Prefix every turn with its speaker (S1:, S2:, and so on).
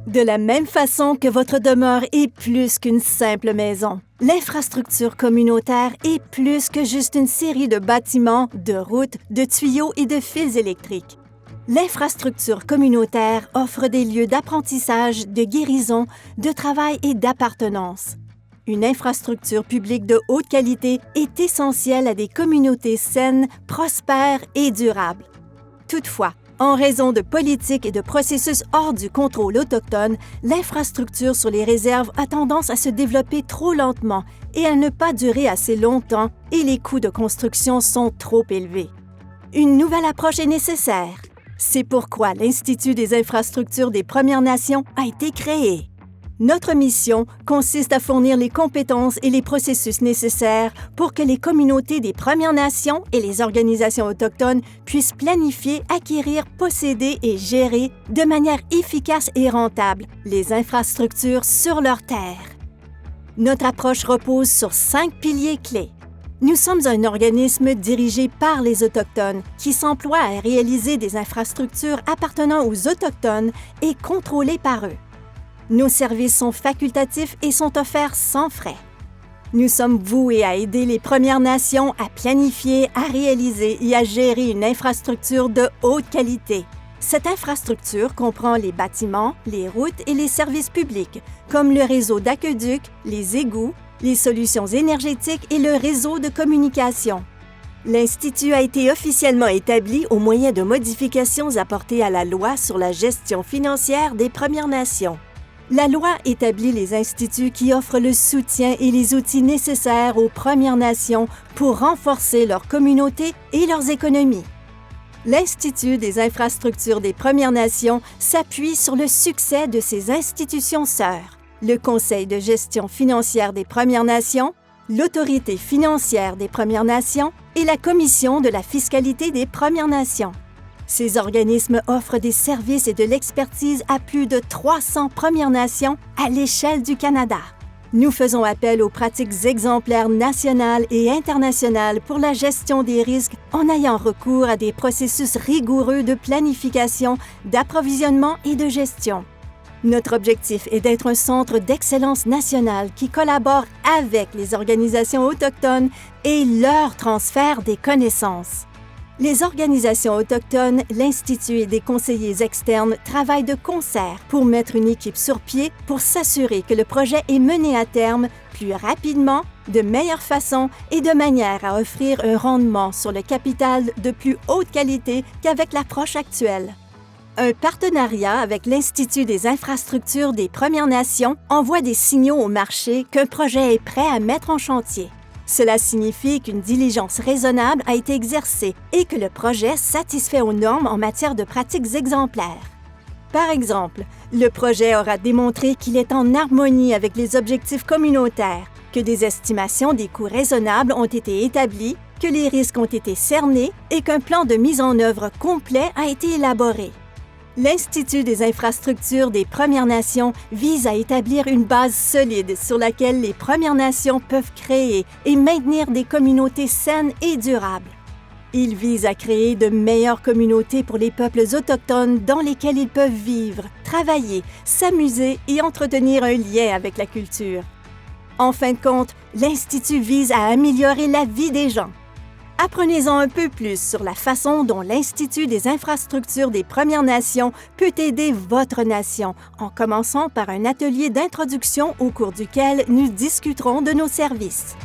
S1: De la même façon que votre demeure est plus qu'une simple maison, l'infrastructure communautaire est plus que juste une série de bâtiments, de routes, de tuyaux et de fils électriques. L'infrastructure communautaire offre des lieux d'apprentissage, de guérison, de travail et d'appartenance. Une infrastructure publique de haute qualité est essentielle à des communautés saines, prospères et durables. Toutefois, en raison de politiques et de processus hors du contrôle autochtone, l'infrastructure sur les réserves a tendance à se développer trop lentement et à ne pas durer assez longtemps, et les coûts de construction sont trop élevés. Une nouvelle approche est nécessaire. C'est pourquoi l'Institut des infrastructures des Premières Nations a été créé. Notre mission consiste à fournir les compétences et les processus nécessaires pour que les communautés des Premières Nations et les organisations autochtones puissent planifier, acquérir, posséder et gérer de manière efficace et rentable les infrastructures sur leurs terres. Notre approche repose sur 5 piliers clés. Nous sommes un organisme dirigé par les Autochtones qui s'emploie à réaliser des infrastructures appartenant aux Autochtones et contrôlées par eux. Nos services sont facultatifs et sont offerts sans frais. Nous sommes voués à aider les Premières Nations à planifier, à réaliser et à gérer une infrastructure de haute qualité. Cette infrastructure comprend les bâtiments, les routes et les services publics, comme le réseau d'aqueducs, les égouts, les solutions énergétiques et le réseau de communication. L'Institut a été officiellement établi au moyen de modifications apportées à la Loi sur la gestion financière des Premières Nations. La loi établit les instituts qui offrent le soutien et les outils nécessaires aux Premières Nations pour renforcer leur communauté et leurs économies. L'Institut des infrastructures des Premières Nations s'appuie sur le succès de ses institutions sœurs, le Conseil de gestion financière des Premières Nations, l'Autorité financière des Premières Nations et la Commission de la fiscalité des Premières Nations. Ces organismes offrent des services et de l'expertise à plus de 300 Premières Nations à l'échelle du Canada. Nous faisons appel aux pratiques exemplaires nationales et internationales pour la gestion des risques en ayant recours à des processus rigoureux de planification, d'approvisionnement et de gestion. Notre objectif est d'être un centre d'excellence nationale qui collabore avec les organisations autochtones et leur transfert des connaissances. Les organisations autochtones, l'Institut et des conseillers externes travaillent de concert pour mettre une équipe sur pied pour s'assurer que le projet est mené à terme plus rapidement, de meilleure façon et de manière à offrir un rendement sur le capital de plus haute qualité qu'avec l'approche actuelle. Un partenariat avec l'Institut des infrastructures des Premières Nations envoie des signaux au marché qu'un projet est prêt à mettre en chantier. Cela signifie qu'une diligence raisonnable a été exercée et que le projet satisfait aux normes en matière de pratiques exemplaires. Par exemple, le projet aura démontré qu'il est en harmonie avec les objectifs communautaires, que des estimations des coûts raisonnables ont été établies, que les risques ont été cernés et qu'un plan de mise en œuvre complet a été élaboré. L'Institut des infrastructures des Premières Nations vise à établir une base solide sur laquelle les Premières Nations peuvent créer et maintenir des communautés saines et durables. Il vise à créer de meilleures communautés pour les peuples autochtones dans lesquels ils peuvent vivre, travailler, s'amuser et entretenir un lien avec la culture. En fin de compte, l'Institut vise à améliorer la vie des gens. Apprenez-en un peu plus sur la façon dont l'Institut des infrastructures des Premières Nations peut aider votre nation, en commençant par un atelier d'introduction au cours duquel nous discuterons de nos services.